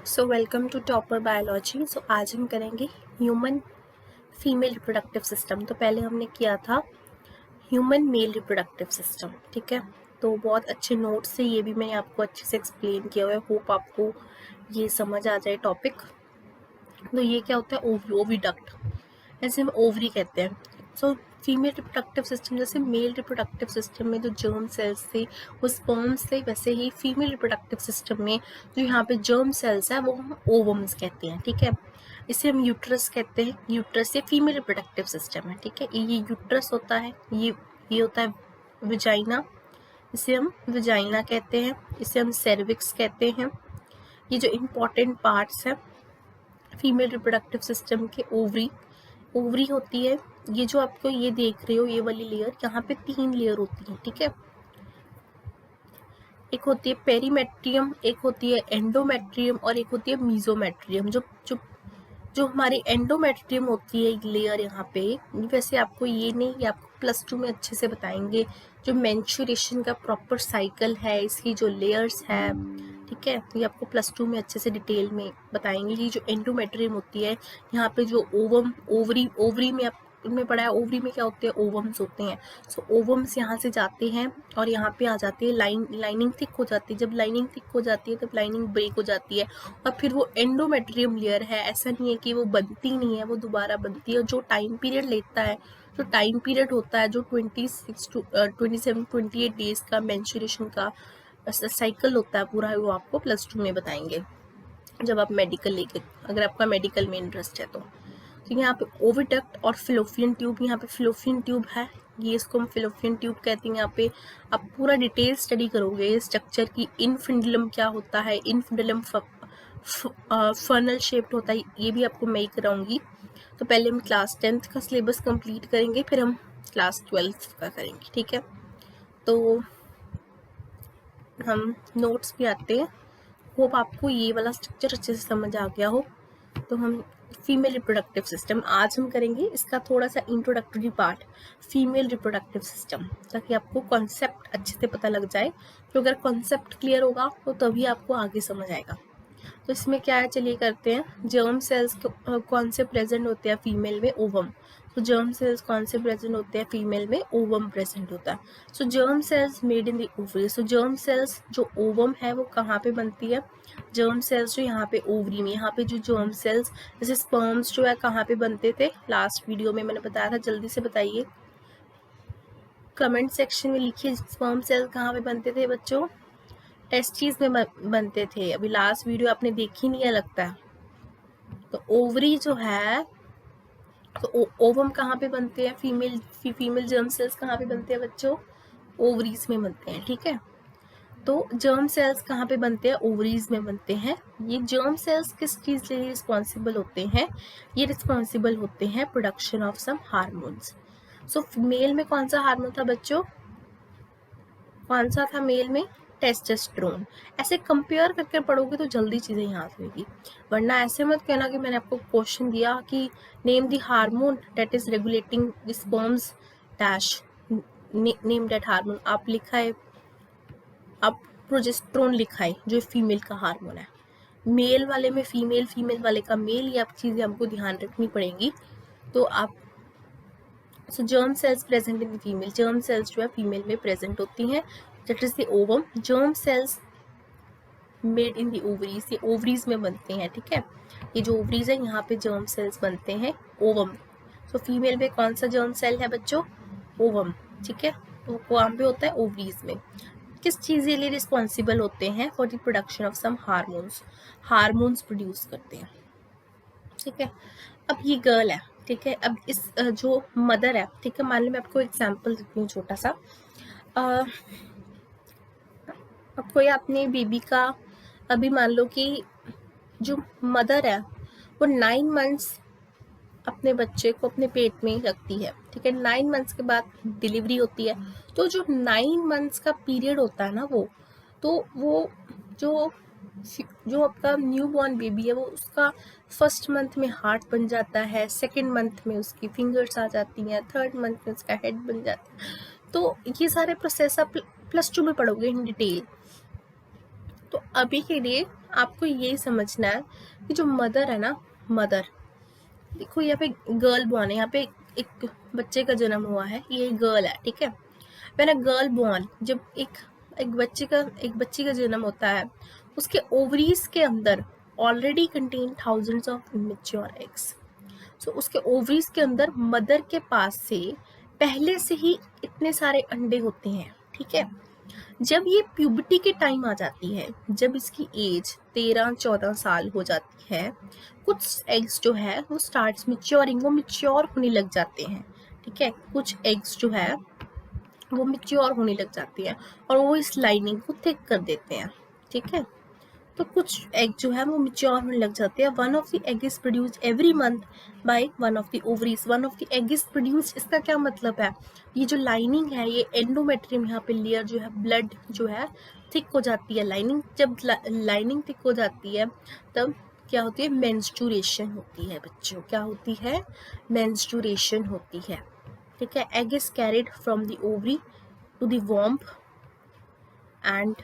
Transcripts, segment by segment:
So welcome to topper biology. So आज हम करेंगे ह्यूमन फीमेल रिप्रोडक्टिव सिस्टम। तो पहले हमने किया था ह्यूमन मेल रिप्रोडक्टिव सिस्टम, ठीक है। तो बहुत अच्छे नोट्स से ये भी मैंने आपको अच्छे से एक्सप्लेन किया हुआ है। होप आपको ये समझ आ जाए टॉपिक। तो ये क्या होता है, ओविडक्ट, ऐसे हम ओवरी कहते हैं। सो फीमेल रिप्रोडक्टिव सिस्टम जैसे मेल रिप्रोडक्टिव सिस्टम में जो जर्म सेल्स थे वो स्पर्म्स थे, वैसे ही फीमेल रिप्रोडक्टिव सिस्टम में जो यहाँ पे जर्म सेल्स है वो हम ओवम्स कहते हैं, ठीक है। इसे हम यूट्रस कहते हैं। यूट्रस ये फीमेल रिप्रोडक्टिव सिस्टम है, ठीक है। ये यूट्रस होता है, ये होता है विजाइना, इसे हम विजाइना कहते हैं। इसे हम सर्विक्स कहते हैं। ये जो इम्पोर्टेंट पार्ट्स हैं फीमेल रिप्रोडक्टिव सिस्टम के, ओवरी होती है। ये जो आपको ये देख रहे हो ये वाली लेयर, यहाँ पे 3 लेयर होती है, ठीक है। एक होती है पेरीमेट्रियम, एक होती है एंडोमेट्रियम और एक होती है मीजोमेट्रियम। जो जो जो हमारी एंडोमेट्रियम होती है लेयर यहाँ पे, वैसे आपको ये नहीं, ये आपको +2 में अच्छे से बताएंगे। जो मेंस्ट्रुएशन का प्रॉपर साइकिल है, इसकी जो लेयर्स है, ठीक है, ये आपको +2 में अच्छे से डिटेल में बताएंगे। ये जो एंडोमेट्रियम होती है, यहाँ पे जो ओवरी में आपने पढ़ा है, ओवरी में क्या होते हैं, ओवम्स होते हैं। सो ओवम्स यहाँ से जाते हैं और यहाँ पे आ जाती है लाइनिंग थिक हो जाती है। जब लाइनिंग थिक हो जाती है तब लाइनिंग ब्रेक हो जाती है और फिर वो एंडोमेट्रियम लेयर है। ऐसा नहीं है कि वो बनती नहीं है, वो दोबारा बनती है। जो टाइम पीरियड लेता है, जो टाइम पीरियड होता है, जो 26 to 27 28 डेज का मेंस्ट्रुएशन का साइकिल होता है पूरा, वो आपको +2 में बताएंगे जब आप मेडिकल लेके, अगर आपका मेडिकल में इंटरेस्ट है तो यहाँ पे ओविडक्ट और फिलोपियन ट्यूब, यहाँ पे फिलोपियन ट्यूब है, ये इसको हम फिलोपियन ट्यूब कहते हैं। यहाँ पे आप पूरा डिटेल स्टडी करोगे ये स्ट्रक्चर की। इनफिंडुलम क्या होता है, इनफिंडुलम फनल शेप्ड होता है, ये भी आपको मैं ही कराऊंगी। तो पहले हम क्लास 10th का सिलेबस कंप्लीट करेंगे, फिर हम क्लास 12th का करेंगे, ठीक है। तो हम नोट्स भी आते हैं। होप आपको ये वाला स्ट्रक्चर अच्छे से समझ आ गया हो। तो हम फीमेल रिप्रोडक्टिव सिस्टम आज हम करेंगे, इसका थोड़ा सा introductory part, female reproductive system, ताकि आपको कॉन्सेप्ट अच्छे से पता लग जाए। तो अगर कॉन्सेप्ट क्लियर होगा तो तभी आपको आगे समझ आएगा। तो इसमें क्या है, चलिए करते हैं। जर्म सेल्स कौन से प्रेजेंट होते हैं फीमेल में, ओवम। तो जर्म सेल्स कौन से प्रेजेंट होते हैं फीमेल में, ओवम प्रेजेंट होता है। So germ cells made in the ovary. So germ cells जो ओवम है वो कहाँ पे बनती है, जर्म सेल्स जो यहाँ पे ओवरी में, यहाँ पे जो जर्म सेल्स जैसे स्पर्म्स जो है कहाँ पे बनते थे, लास्ट वीडियो में मैंने बताया था, जल्दी से बताइए, कमेंट सेक्शन में लिखिए स्पर्म सेल्स कहाँ पे बनते थे बच्चों, टेस्टिस में बनते थे। अभी लास्ट वीडियो आपने देखी नहीं है लगता है। तो ओवरी जो है, तो ओवम कहाँ पे बनते हैं, फीमेल जर्म सेल्स कहाँ पे बनते हैं बच्चों, ओवरीज में बनते हैं, ठीक है। तो जर्म सेल्स कहाँ पे बनते हैं, ओवरीज में बनते हैं। ये जर्म सेल्स किस चीज के लिए रिस्पॉन्सिबल होते हैं, ये रिस्पॉन्सिबल होते हैं production of some hormones. So male में कौन सा हार्मोन था बच्चों, कौन सा था मेल में, टेस्टोस्टेरोन। ऐसे कंपेयर करके पढ़ोगे तो जल्दी चीजें याद होगी, वरना ऐसे मत कहना कि मैंने आपको क्वेश्चन दिया कि name the hormone that is regulating sperms dash, name that hormone. आप लिखा है, आप प्रोजेस्टेरोन लिखा है जो फीमेल का हार्मोन है, मेल वाले में फीमेल, फीमेल वाले का मेल, ये आप चीजें हमको ध्यान रखनी पड़ेंगी। तो आप so germ cells present in the female, germ cells जो है फीमेल में प्रेजेंट होती हैं, that is the ovum. Germ cells made in the ovaries, ये ओवरीज में बनते हैं, ठीक है। ये जो ओवरीज है यहाँ पे जर्म सेल्स बनते हैं, ओवम। तो फीमेल में कौन सा जर्म सेल है बच्चों, ओवम, ठीक है। तो वहाँ पे होता है ओवरीज में। किस चीज के लिए रिस्पॉन्सिबल होते हैं, for the production of some hormones, hormones produce करते हैं, ठीक है। अब ये गर्ल है, ठीक है। अब इस जो मदर है, ठीक है, मान लो मैं आपको एग्जांपल देती हूँ छोटा सा। अब कोई अपने बेबी का, अभी मान लो कि जो मदर है वो 9 मंथ्स अपने बच्चे को अपने पेट में रखती है, ठीक है। 9 मंथ्स के बाद डिलीवरी होती है। तो जो 9 मंथ्स का पीरियड होता है ना, वो जो आपका न्यू बॉर्न बेबी है वो उसका फर्स्ट मंथ में हार्ट बन जाता है, सेकेंड मंथ में उसकी फिंगर्स आ जाती हैं, थर्ड मंथ में उसका हेड बन जाता है। तो ये सारे प्रोसेस आप +2 में पढ़ोगे इन डिटेल। तो अभी के लिए आपको ये समझना है कि जो मदर है ना, मदर, देखो यहाँ पे गर्ल बॉर्न है, यहाँ पे एक बच्चे का जन्म हुआ है, ये गर्ल है, ठीक है। व्हेन अ गर्ल बॉर्न, जब एक बच्चे का जन्म होता है, उसके ओवरीज के अंदर already contain thousands of immature eggs. So उसके ओवरीज के अंदर मदर के पास से पहले से ही इतने सारे अंडे होते हैं, ठीक है। जब ये प्यूबर्टी के टाइम आ जाती है, जब इसकी एज 13-14 साल हो जाती है, कुछ एग्स जो है वो स्टार्ट्स मिच्योरिंग, वो मिच्योर होने लग जाते हैं, ठीक है। कुछ एग्स जो है वो मिच्योर होने लग जाती है और वो इस लाइनिंग को थिक कर देते हैं, ठीक है। तो कुछ एग जो है वो मिच्योर होने लग जाते हैं। One of the egg is produced every month by one of the ovaries. One of the egg is produced, इसका क्या मतलब है, ये जो लाइनिंग है, ये एंडोमेट्रियम, यहाँ पे लेयर जो है, ब्लड जो है थिक हो जाती है। लाइनिंग, जब लाइनिंग थिक हो जाती है तब क्या होती है, मेंस्ट्रुएशन होती है बच्चों। क्या होती है, मेंस्ट्रुएशन होती है, ठीक है। Egg is carried from the ovary to the womb and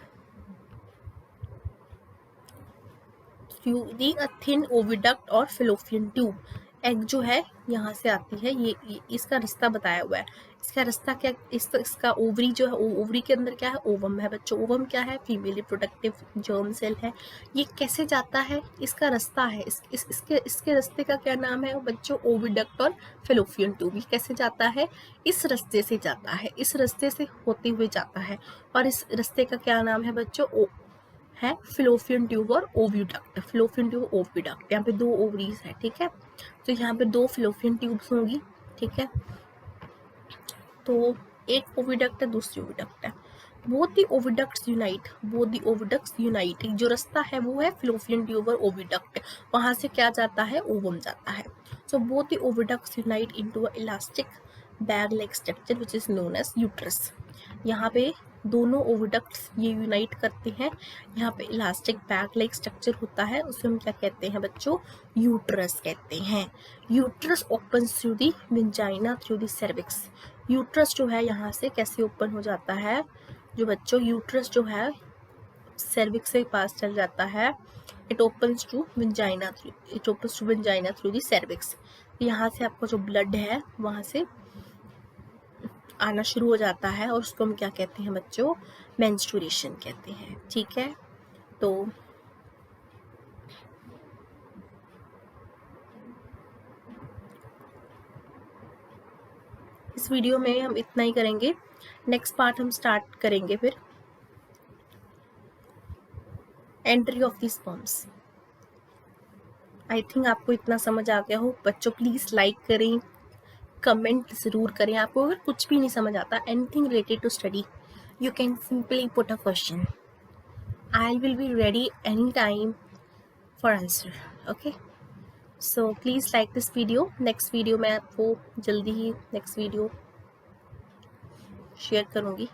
through the a thin oviduct और फिलोपियन ट्यूब। एग जो है यहाँ से आती है, ये इसका रास्ता बताया हुआ है। इसका रास्ता क्या, इसका ओवरी जो है, ओवरी के अंदर क्या है, ओवम है बच्चों। ओवम क्या है, फीमेल रिप्रोडक्टिव जर्म सेल है। ये कैसे जाता है, इसका रास्ता है, इसके रास्ते का क्या नाम है बच्चों, ओविडक्ट और फिलोपियन ट्यूब। ये कैसे जाता है, इस रास्ते से जाता है, इस रास्ते से होते हुए जाता है। और इस रास्ते का क्या नाम है बच्चों, है फिलोपियन ट्यूब और ओविडक्ट। फिलोपियन ट्यूब, ओविडक्ट, यहाँ पे दो ओवरीज है, ठीक है। तो यहाँ पे दो फिलोपियन ट्यूब्स होंगी, ठीक है। तो एक ओविडक्ट है, दूसरी ओविडक्ट है। Both the oviducts unite, both the oviducts unite. जो रास्ता है वो है फिलोपियन ट्यूब और ओविडक्ट, वहां से क्या जाता है, ओवम जाता है। So both the oviducts unite into a elastic bag like structure which is known as uterus. यहाँ पे दोनों ओविडक्ट्स ये यूनाइट करते हैं, यहाँ पे इलास्टिक बैग लाइक स्ट्रक्चर होता है, उसे हम क्या कहते हैं बच्चों, यूट्रस कहते हैं। Uterus opens through the vagina through the cervix. Uterus जो है यहाँ से कैसे ओपन हो जाता है जो बच्चों, यूट्रस जो है सर्विक्स से पास चल जाता है। It opens to vagina through, it opens to vagina through the cervix. यहाँ से आपका जो ब्लड है वहाँ से आना शुरू हो जाता है और उसको हम क्या कहते हैं बच्चों, मेंस्ट्रुएशन कहते हैं, ठीक है। तो इस वीडियो में हम इतना ही करेंगे, नेक्स्ट पार्ट हम स्टार्ट करेंगे फिर entry of the sperms. I think आपको इतना समझ आ गया हो बच्चों। प्लीज लाइक करें, कमेंट जरूर करें। आपको अगर कुछ भी नहीं समझ आता, anything related to study, you can simply put a question. I will be ready anytime for answer. Okay, so please like this video. Next video मैं आपको जल्दी ही नेक्स्ट वीडियो शेयर करूँगी।